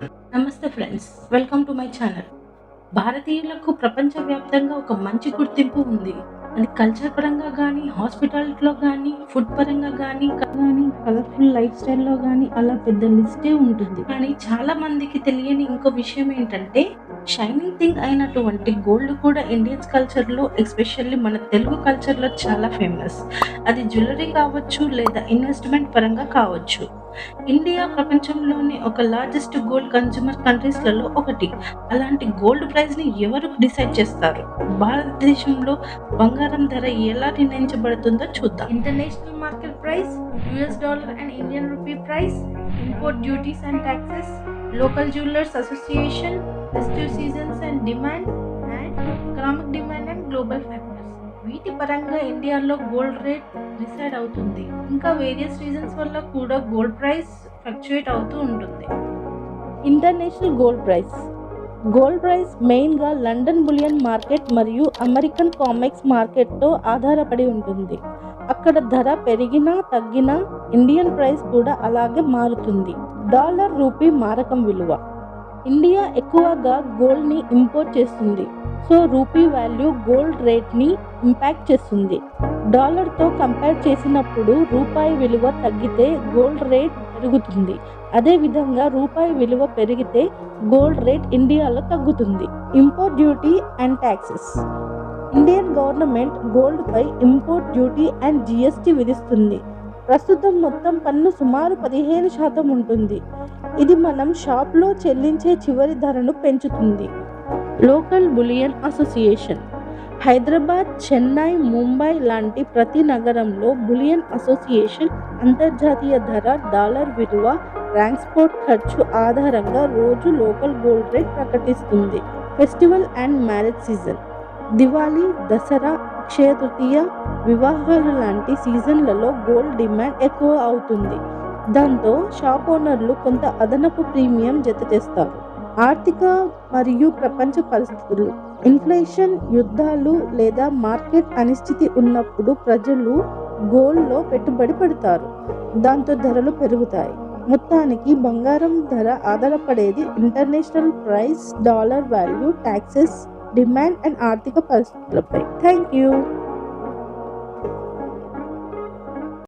నమస్తే friends, welcome to my channel. భారతీయులకు ప్రపంచవ్యాప్తంగా ఒక మంచి గుర్తింపు ఉంది. అది కల్చర్ పరంగా గానీ, హాస్పిటాలిటీలో గానీ, ఫుడ్ పరంగా గానీ, కలర్‌ఫుల్ లైఫ్ స్టైల్‌లో గానీ అలా పెద్ద లిస్టే ఉంటుంది. కానీ చాలా మందికి తెలియని ఇంకో విషయం ఏంటంటే, షైనింగ్ థింగ్ అయినటువంటి గోల్డ్ కూడా ఇండియన్స్ కల్చర్‌లో ఎస్పెషల్లీ మన తెలుగు కల్చర్‌లో చాలా ఫేమస్. అది జ్యువెల్లరీ కావచ్చు లేదా ఇన్వెస్ట్‌మెంట్ పరంగా కావచ్చు. ఇండియా ప్రపంచంలోనే ఒక లార్జెస్ట్ గోల్డ్ కన్జ్యూమర్ కంట్రీస్‌లలో ఒకటి. అలాంటి గోల్డ్ ప్రైస్‌ని ఎవరు డిసైడ్ చేస్తారు? భారతదేశంలో బంగారం ధర ఎలా నిర్ణయించబడుతుందో చూద్దాం. International market price, US dollar and Indian rupee price, import duties and taxes, local jewellers association, festive seasons and demand, and economic demand and global factors. వీటి పరంగా ఇండియాలో గోల్డ్ రేట్ డిసైడ్ అవుతుంది. ఇంకా వేరియస్ రీజన్స్ వల్ల కూడా gold price fluctuate అవుతూ ఉంటుంది. International gold price మెయిన్గా లండన్ బులియన్ మార్కెట్ మరియు అమెరికన్ కామెక్స్ మార్కెట్తో ఆధారపడి ఉంటుంది. అక్కడ ధర పెరిగినా తగ్గినా ఇండియన్ ప్రైస్ కూడా అలాగే మారుతుంది. డాలర్ రూపీ మారకం విలువ. ఇండియా ఎక్కువగా గోల్డ్ని ఇంపోర్ట్ చేస్తుంది, సో రూపీ వాల్యూ గోల్డ్ రేట్ని ఇంపాక్ట్ చేస్తుంది. డాలర్తో కంపేర్ చేసినప్పుడు రూపాయి విలువ తగ్గితే గోల్డ్ రేట్ పెరుగుతుంది. అదేవిధంగా రూపాయి విలువ పెరిగితే గోల్డ్ రేట్ ఇండియాలో తగ్గుతుంది. Import duty and taxes. Indian government గోల్డ్పై ఇంపోర్ట్ డ్యూటీ అండ్ జిఎస్టీ విధిస్తుంది. ప్రస్తుతం మొత్తం పన్ను సుమారు 15% ఉంటుంది. ఇది మనం షాప్లో చెల్లించే చివరి ధరను పెంచుతుంది. Local bullion association. Hyderabad, Chennai, Mumbai లాంటి ప్రతి నగరంలో బులియన్ అసోసియేషన్ అంతర్జాతీయ ధర, డాలర్ విలువ, ట్రాన్స్పోర్ట్ ఖర్చు ఆధారంగా రోజు లోకల్ గోల్డ్ రేట్ ప్రకటిస్తుంది. Festival and marriage season. Diwali, Dasara, Akshaya Tritiya, వివాహాలు లాంటి సీజన్లలో గోల్డ్ డిమాండ్ ఎక్కువ అవుతుంది. దాంతో షాప్ ఓనర్లు కొంత అదనపు ప్రీమియం జతచేస్తారు. ఆర్థిక మరియు ప్రపంచ పరిస్థితులు. ఇన్ఫ్లేషన్, యుద్ధాలు లేదా మార్కెట్ అనిశ్చితి ఉన్నప్పుడు ప్రజలు గోల్డ్లో పెట్టుబడి పెడతారు. దాంతో ధరలు పెరుగుతాయి. మొత్తానికి బంగారం ధర ఆధారపడేది international price, dollar value, taxes, demand and ఆర్థిక పరిస్థితులపై. Thank you.